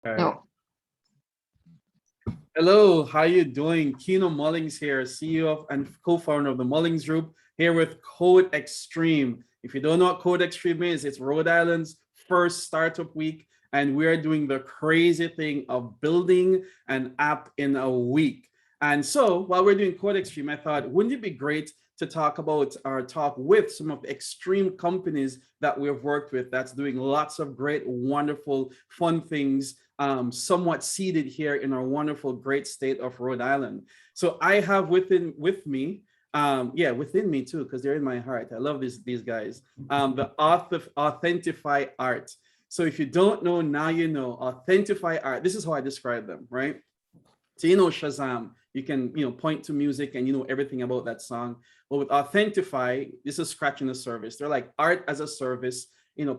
All right. No. Hello, how you doing? Kino Mullings here, CEO and co-founder of the Mullings Group, here with Code Extreme. If you don't know what Code Extreme is, it's Rhode Island's first startup week, and we are doing the crazy thing of building an app in a week. And so while we're doing Code Extreme, I thought, wouldn't it be great to talk about or talk with some of the extreme companies that we've worked with that's doing lots of great, wonderful, fun things, somewhat seated here in our wonderful, great state of Rhode Island. So I have with me, within me too, because they're in my heart. I love these guys. The Authentify Art. So if you don't know, now you know. Authentify Art. This is how I describe them, right? So you know Shazam, you can point to music and you know everything about that song. But with Authentify, this is scratching the surface. They're like art as a service.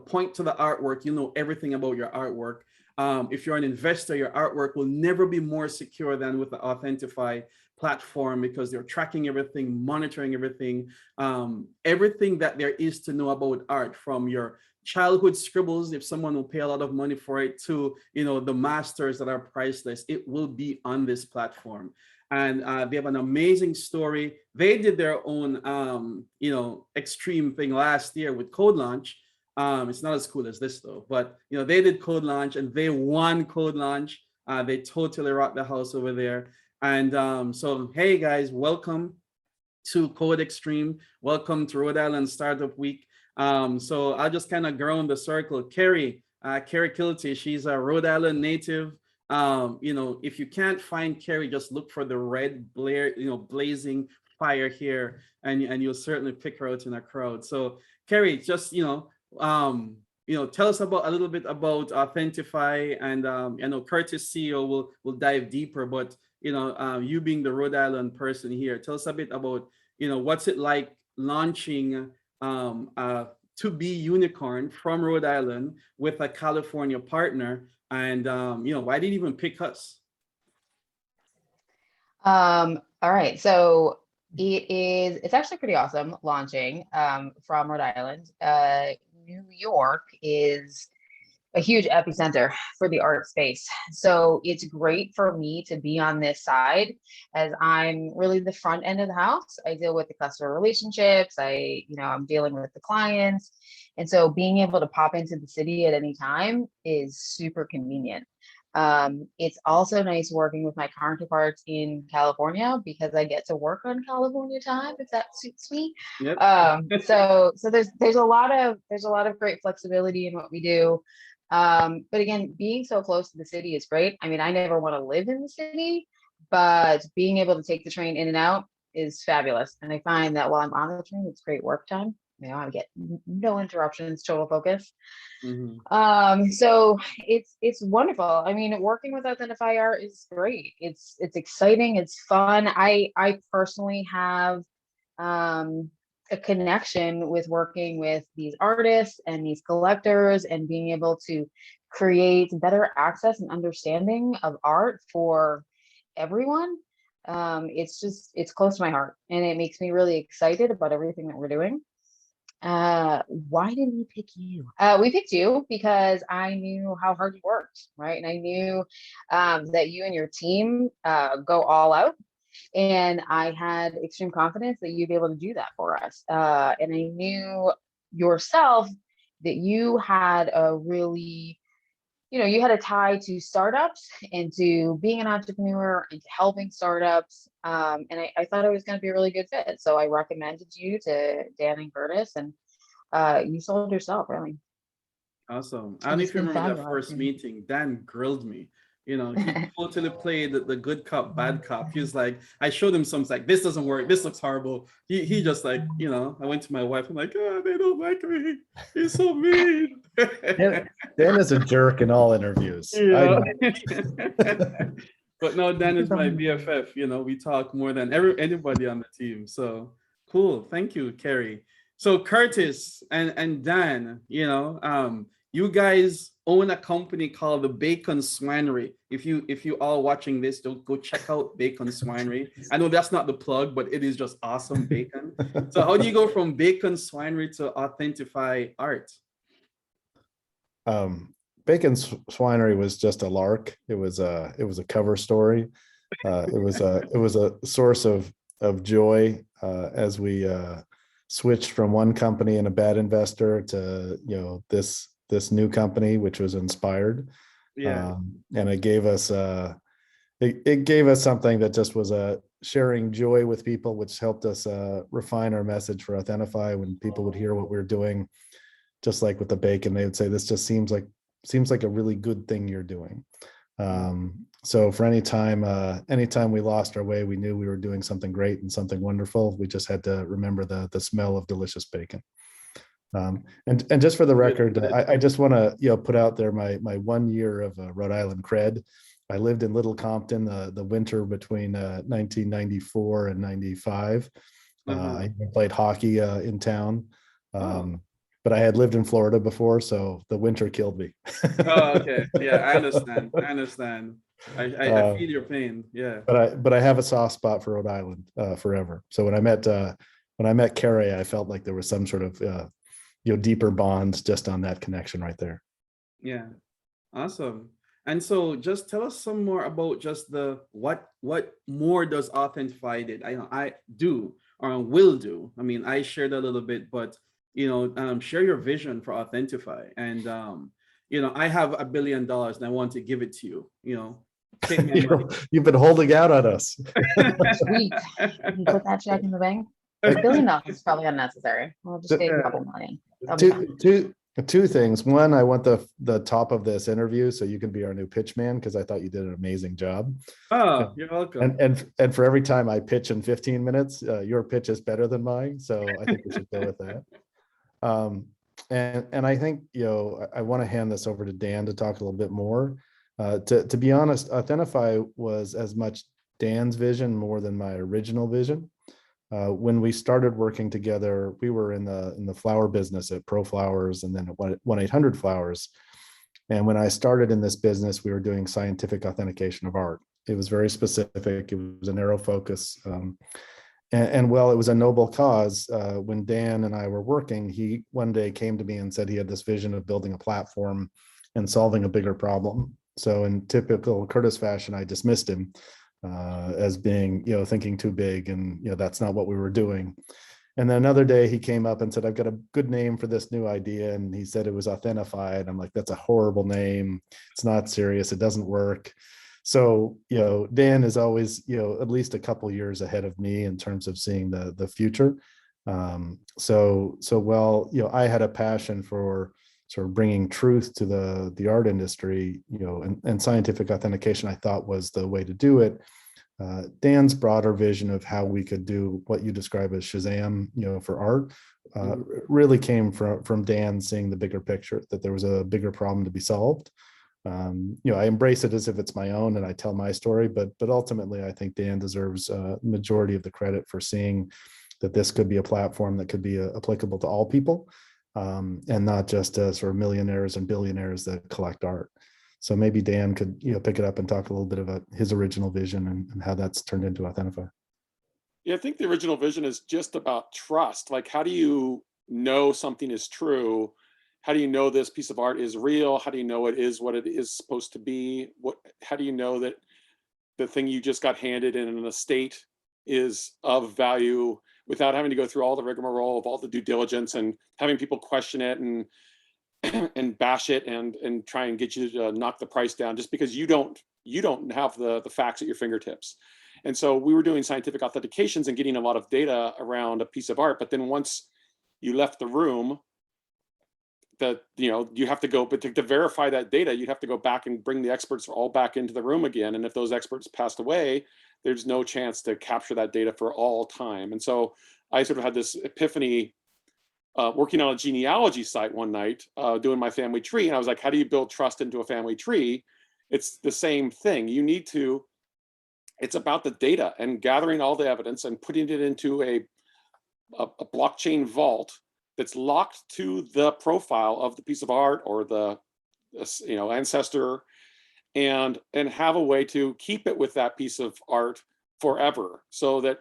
Point to the artwork, you know everything about your artwork. If you're an investor, your artwork will never be more secure than with the Authentify platform because they're tracking everything, monitoring everything, everything that there is to know about art, from your childhood scribbles, if someone will pay a lot of money for it, to the masters that are priceless. It will be on this platform. And they have an amazing story. They did their own extreme thing last year with Code Launch. It's not as cool as this though, but they did Code Launch and they won Code Launch. They totally rocked the house over there. And so hey guys, welcome to Code Extreme. Welcome to Rhode Island Startup Week. So I'll just kind of ground the circle. Carrie Kilty, she's a Rhode Island native. If you can't find Carrie, just look for the red blazing fire here, and you'll certainly pick her out in a crowd. So Carrie, just tell us about a little bit about Authentify, and Curtis CEO will dive deeper, but you being the Rhode Island person here, tell us a bit about what's it like launching to be unicorn from Rhode Island with a California partner, and why did you even pick us? All right. So it's actually pretty awesome launching from Rhode Island. New York is a huge epicenter for the art space. So it's great for me to be on this side, as I'm really the front end of the house. I deal with the customer relationships. I'm dealing with the clients. And so being able to pop into the city at any time is super convenient. It's also nice working with my counterparts in California because I get to work on California time, if that suits me. Yep. So there's a lot of great flexibility in what we do. But again, being so close to the city is great. I mean, I never want to live in the city, but being able to take the train in and out is fabulous. And I find that while I'm on the train, it's great work time. I get no interruptions, total focus. So it's wonderful. I mean, working with Authentify Art is great. It's exciting. It's fun. I personally have a connection with working with these artists and these collectors and being able to create better access and understanding of art for everyone. It's close to my heart, and it makes me really excited about everything that we're doing. Why did we pick you? We picked you because I knew how hard you worked, right? And I knew that you and your team go all out. And I had extreme confidence that you'd be able to do that for us. And I knew yourself that you had a really, you had a tie to startups and to being an entrepreneur and to helping startups. And I thought it was going to be a really good fit. So I recommended you to Dan and Curtis, and you sold yourself, really. Awesome. I don't know if you remember that first meeting. Dan grilled me. He totally played the good cop, bad cop. He was like, I showed him something like, this doesn't work. This looks horrible. He just like, I went to my wife. I'm like, oh, they don't like me. He's so mean. Dan is a jerk in all interviews. Yeah. But no, Dan is my BFF. We talk more than anybody on the team. So cool. Thank you, Carrie. So Curtis and Dan, you guys own a company called the Bacon Swinery. If you all watching this, don't go check out Bacon Swinery. I know that's not the plug, but it is just awesome bacon. So how do you go from Bacon Swinery to Authentify Art? Bacon Swinery was just a lark. It was a cover story. It was a source of joy as we switched from one company and a bad investor to this new company, which was Inspired. Yeah. And it gave us it gave us something that just was sharing joy with people, which helped us refine our message for Authentify. When people would hear what we were doing, just like with the bacon, they would say, this just seems like a really good thing you're doing. So for anytime we lost our way, we knew we were doing something great and something wonderful. We just had to remember the smell of delicious bacon. And just for the record, I just want to put out there my 1 year of Rhode Island cred. I lived in Little Compton the winter between 1994 and 95. I played hockey in town. But I had lived in Florida before, so the winter killed me. Oh, okay. Yeah, I understand. I feel your pain. Yeah. But I have a soft spot for Rhode Island forever. So when I met Carrie, I felt like there was some sort of deeper bonds just on that connection right there. Yeah. Awesome. And so just tell us some more about just what more does Authentify did. I do or will do. I mean, I shared a little bit, but share your vision for Authentify. And I have $1 billion and I want to give it to you. Take my money. You've been holding out on us. Sweet. You put that check in the bank. $1 billion is probably unnecessary. We'll just take a couple million. Two things. One, I want the top of this interview so you can be our new pitch man, because I thought you did an amazing job. Oh, you're welcome. And for every time I pitch in 15 minutes, your pitch is better than mine. So I think we should go with that. And I think I want to hand this over to Dan to talk a little bit more. To be honest, Authentify was as much Dan's vision more than my original vision. When we started working together, we were in the flower business at Pro Flowers and then at 1-800-Flowers. And when I started in this business, we were doing scientific authentication of art. It was very specific. It was a narrow focus. And while it was a noble cause, when Dan and I were working, he one day came to me and said he had this vision of building a platform and solving a bigger problem. So in typical Curtis fashion, I dismissed him as being, thinking too big, and that's not what we were doing. And then another day he came up and said, I've got a good name for this new idea. And he said it was Authentified. I'm like, that's a horrible name. It's not serious. It doesn't work. So, Dan is always, at least a couple years ahead of me in terms of seeing the future. So while, I had a passion for sort of bringing truth to the art industry, and scientific authentication, I thought was the way to do it. Dan's broader vision of how we could do what you describe as Shazam, for art, really came from Dan seeing the bigger picture, that there was a bigger problem to be solved. I embrace it as if it's my own and I tell my story, but ultimately I think Dan deserves a majority of the credit for seeing that this could be a platform that could be applicable to all people, and not just sort of millionaires and billionaires that collect art. So maybe Dan could pick it up and talk a little bit about his original vision and how that's turned into Authentify. Yeah, I think the original vision is just about trust. Like, how do you know something is true? How do you know this piece of art is real? How do you know it is what it is supposed to be? How do you know that the thing you just got handed in an estate is of value without having to go through all the rigmarole of all the due diligence and having people question it and bash it and try and get you to knock the price down just because you don't have the facts at your fingertips. And so we were doing scientific authentications and getting a lot of data around a piece of art, but then once you left the room, that you have to go, but to verify that data, you'd have to go back and bring the experts all back into the room again. And if those experts passed away, there's no chance to capture that data for all time. And so I sort of had this epiphany working on a genealogy site one night, doing my family tree. And I was like, how do you build trust into a family tree? It's the same thing. It's about the data and gathering all the evidence and putting it into a blockchain vault that's locked to the profile of the piece of art or the ancestor, and have a way to keep it with that piece of art forever, so that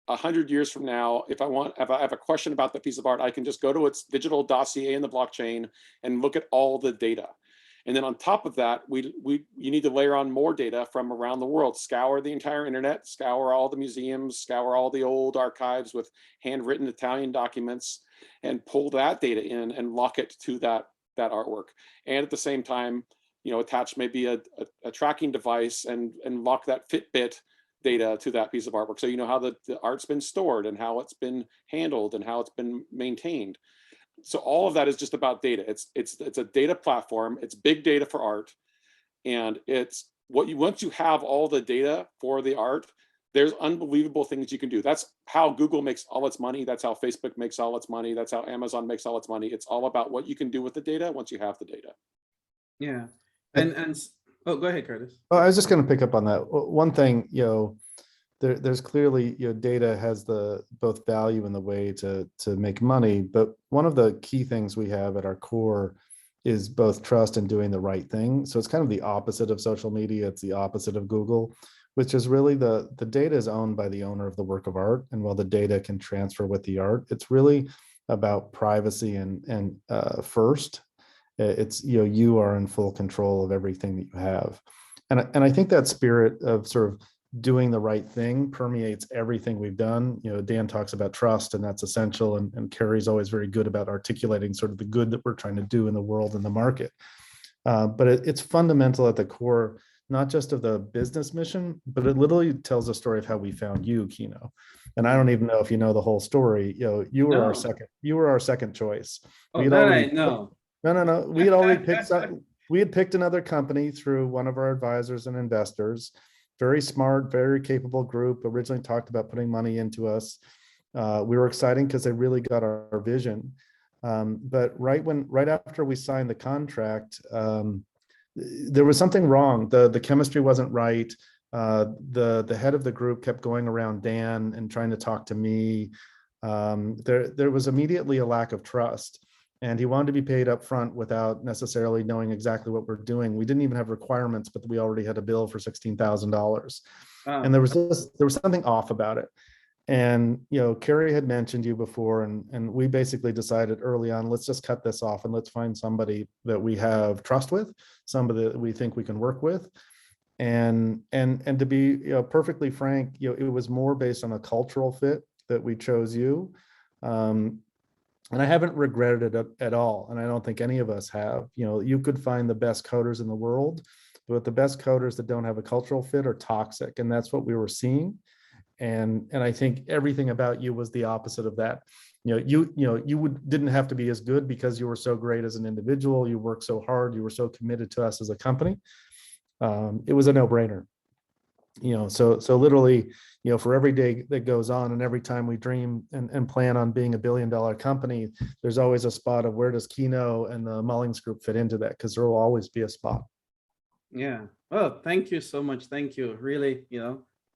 100 years from now, if I have a question about the piece of art, I can just go to its digital dossier in the blockchain and look at all the data. And then on top of that, you need to layer on more data from around the world. Scour the entire internet, scour all the museums, scour all the old archives with handwritten Italian documents, and pull that data in and lock it to that artwork. And at the same time, attach maybe a tracking device and lock that Fitbit data to that piece of artwork. So you know how the art's been stored and how it's been handled and how it's been maintained. So all of that is just about data. It's a data platform. It's big data for art. And it's once you have all the data for the art, there's unbelievable things you can do. That's how Google makes all its money. That's how Facebook makes all its money. That's how Amazon makes all its money. It's all about what you can do with the data once you have the data. Yeah. And oh, go ahead, Curtis. I was just going to pick up on that. One thing, there's clearly, data has the both value and the way to make money, but one of the key things we have at our core is both trust and doing the right thing. So it's kind of the opposite of social media. It's the opposite of Google, which is really the data is owned by the owner of the work of art. And while the data can transfer with the art, it's really about privacy and first. It's, you are in full control of everything that you have. And I think that spirit of sort of doing the right thing permeates everything we've done. Dan talks about trust, and that's essential. And Carrie's always very good about articulating sort of the good that we're trying to do in the world and the market. But it's fundamental at the core, not just of the business mission, but it literally tells a story of how we found you, Kino. And I don't even know if you know the whole story. You were our second choice. Oh, that I know. No. We had already picked we had picked another company through one of our advisors and investors. Very smart, very capable group. Originally talked about putting money into us. We were excited because they really got our vision. But right after we signed the contract, there was something wrong. The chemistry wasn't right. The head of the group kept going around Dan and trying to talk to me. There was immediately a lack of trust. And he wanted to be paid up front without necessarily knowing exactly what we're doing. We didn't even have requirements, but we already had a bill for $16,000. And there was something off about it. And Carrie had mentioned you before, and we basically decided early on, let's just cut this off and let's find somebody that we have trust with, somebody that we think we can work with. And to be perfectly frank, it was more based on a cultural fit that we chose you. And I haven't regretted it at all. And I don't think any of us have. You could find the best coders in the world, but the best coders that don't have a cultural fit are toxic. And that's what we were seeing. And I think everything about you was the opposite of that. You didn't have to be as good because you were so great as an individual. You worked so hard. You were so committed to us as a company. It was a no-brainer. So literally, for every day that goes on and every time we dream and plan on being $1 billion company, there's always a spot of where does Kino and the Mullings Group fit into that? Because there will always be a spot. Yeah. Well, thank you so much. Thank you. Really,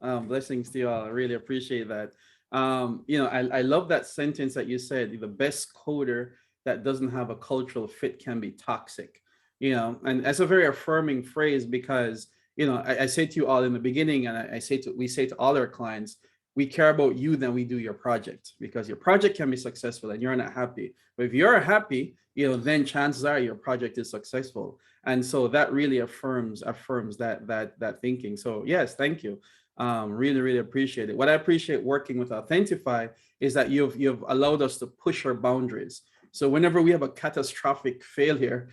blessings to you all. I really appreciate that. I love that sentence that you said, the best coder that doesn't have a cultural fit can be toxic, and that's a very affirming phrase because I say to you all in the beginning, and we say to all our clients, we care about you than we do your project, because your project can be successful and you're not happy. But if you're happy, then chances are your project is successful. And so that really affirms that thinking. So yes, thank you. Really, really appreciate it. What I appreciate working with Authentify is that you've allowed us to push our boundaries. So whenever we have a catastrophic failure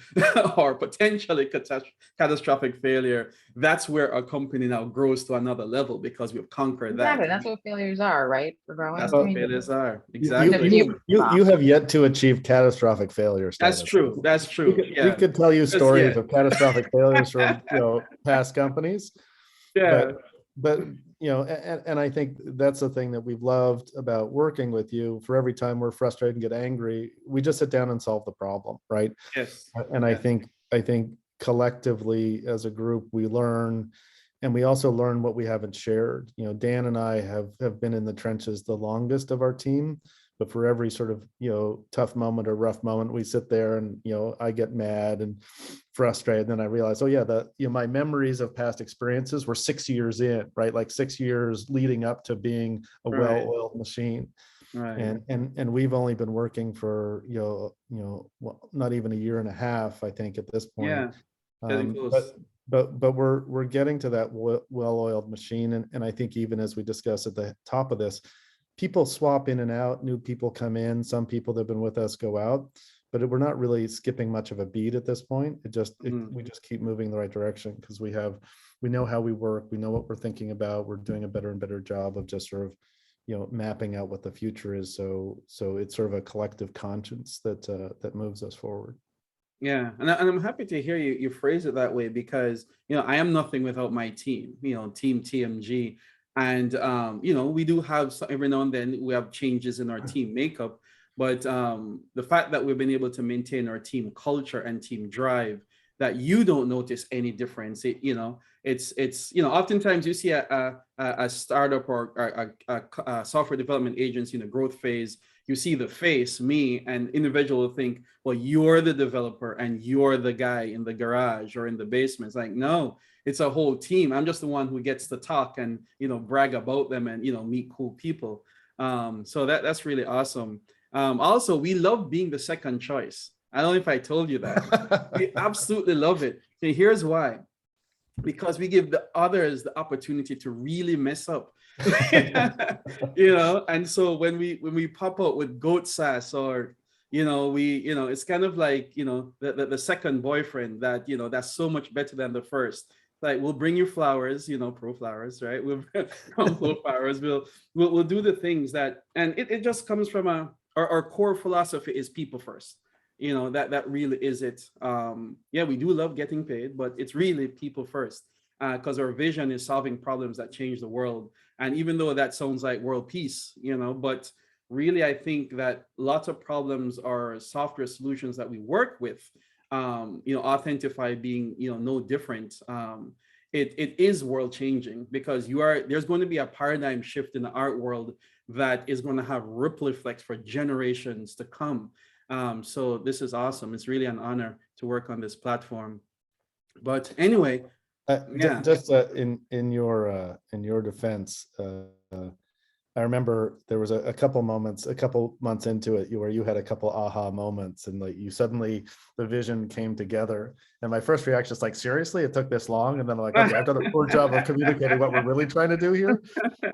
or potentially catastrophic failure, that's where our company now grows to another level because we've conquered that. Exactly. That's what failures are, right? For growing. That's what failures are. Exactly. You have yet to achieve catastrophic failure status. That's true. That's true. We could tell you stories of catastrophic failures from past companies. Yeah. But and I think that's the thing that we've loved about working with you. For every time we're frustrated and get angry, we just sit down and solve the problem, right? Yes. And I think collectively as a group we learn, and we also learn what we haven't shared. Dan and I have been in the trenches the longest of our team, but for every sort of tough moment or rough moment, we sit there and I get mad and frustrated. And then I realize, my memories of past experiences were 6 years in, right? Like 6 years leading up to being a well-oiled machine. Right. And we've only been working for not even a year and a half, I think, at this point. Yeah. Getting close. But we're getting to that well-oiled machine, and I think even as we discussed at the top of this, people swap in and out, new people come in, some people that have been with us go out, but we're not really skipping much of a beat at this point. We just keep moving in the right direction because we know how we work, we know what we're thinking about, we're doing a better and better job of just sort of, mapping out what the future is. So it's sort of a collective conscience that moves us forward. Yeah, and I'm happy to hear you phrase it that way because I am nothing without my team. Team TMG, and we do have every now and then we have changes in our team makeup, but the fact that we've been able to maintain our team culture and team drive, that you don't notice any difference. It's oftentimes you see a startup or a software development agency in a growth phase. You see the face, me, and individual will think, well, you're the developer and you're the guy in the garage or in the basement. It's like, no, it's a whole team. I'm just the one who gets to talk and, brag about them and, meet cool people. So that's really awesome. Also, we love being the second choice. I don't know if I told you that. We absolutely love it. And here's why. Because we give the others the opportunity to really mess up. And so when we pop out with goat sass or it's kind of like the second boyfriend that that's so much better than the first. Like, we'll bring you flowers, pro flowers, right? We'll from pro flowers. We'll do the things that, and it just comes from our core philosophy is people first. That really is it. Yeah, we do love getting paid, but it's really people first. Because our vision is solving problems that change the world. And even though that sounds like world peace, but really I think that lots of problems are software solutions that we work with, Authentify being, no different. It is world changing because there's going to be a paradigm shift in the art world that is going to have ripple effects for generations to come. So this is awesome. It's really an honor to work on this platform. But anyway, yeah. Just in your defense, I remember there was a couple months into it where you had a couple aha moments and like you suddenly the vision came together. And my first reaction is like, seriously, it took this long? And then I'm like, okay, I've done a poor job of communicating what we're really trying to do here.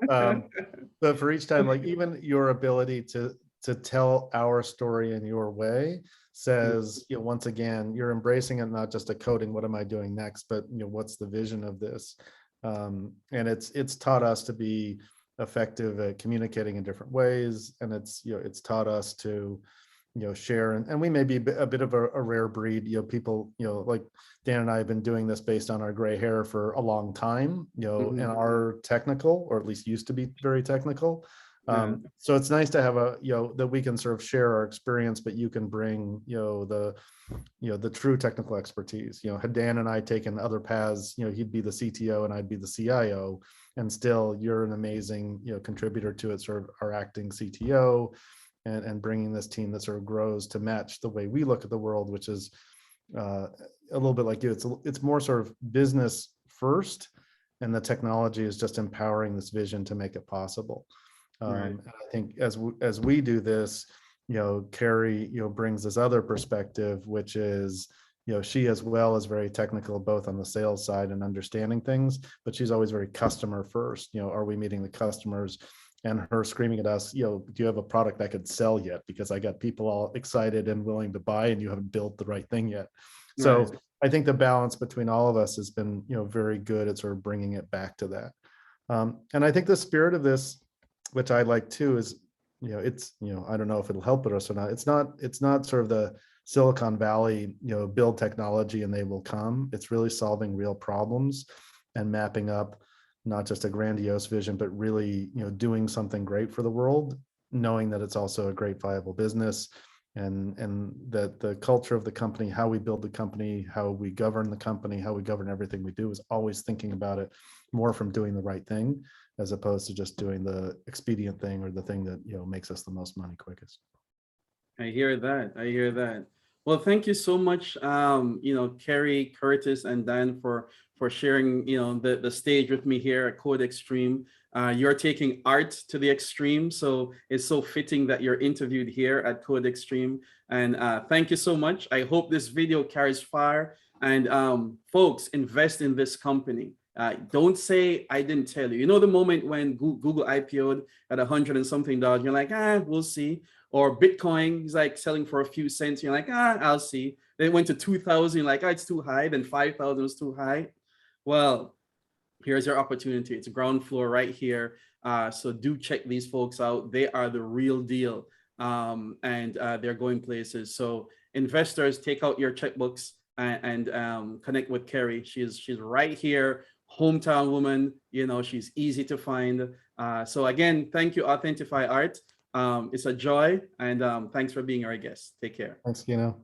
But for each time, like even your ability to tell our story in your way says, once again, you're embracing it, not just a coding, what am I doing next, but what's the vision of this? And it's taught us to be effective at communicating in different ways. And it's taught us to, share, and we may be a bit of a rare breed, people, like Dan and I have been doing this based on our gray hair for a long time, and are technical, or at least used to be very technical. So it's nice to have that we can sort of share our experience, but you can bring, the true technical expertise. Had Dan and I taken other paths, he'd be the CTO and I'd be the CIO, and still you're an amazing, contributor to it, sort of our acting CTO, and bringing this team that sort of grows to match the way we look at the world, which is a little bit like you. It's more sort of business first, and the technology is just empowering this vision to make it possible. Right. And I think as we do this, Carrie, brings this other perspective, which is, she as well is very technical, both on the sales side and understanding things, but she's always very customer first. Are we meeting the customers? And her screaming at us, do you have a product I could sell yet? Because I got people all excited and willing to buy, and you haven't built the right thing yet. So Right. I think the balance between all of us has been, very good at sort of bringing it back to that. And I think the spirit of this, which I like too, is, it's, I don't know if it'll help us or not. It's not sort of the Silicon Valley, build technology and they will come. It's really solving real problems and mapping up not just a grandiose vision, but really, doing something great for the world, knowing that it's also a great viable business, and that the culture of the company, how we build the company, how we govern the company, how we govern everything we do, is always thinking about it more from doing the right thing, as opposed to just doing the expedient thing or the thing that makes us the most money quickest. I hear that. Well, thank you so much, Carrie, Curtis, and Dan for sharing, the stage with me here at Code Extreme. You're taking art to the extreme, so it's so fitting that you're interviewed here at Code Extreme. And thank you so much. I hope this video carries far And folks, invest in this company. Don't say I didn't tell you. You know, the moment when Google IPO'd at $100 and something, you're like, we'll see. Or Bitcoin is like selling for a few cents. You're like, I'll see. Then it went to 2,000, like, it's too high. Then 5,000 was too high. Well, here's your opportunity. It's ground floor right here. So do check these folks out. They are the real deal. And they're going places. So investors, take out your checkbooks and connect with Kerry. She's right here, hometown woman. You know, she's easy to find. So again, thank you, Authentify Art. It's a joy, and thanks for being our guest. Take care. Thanks, Kino.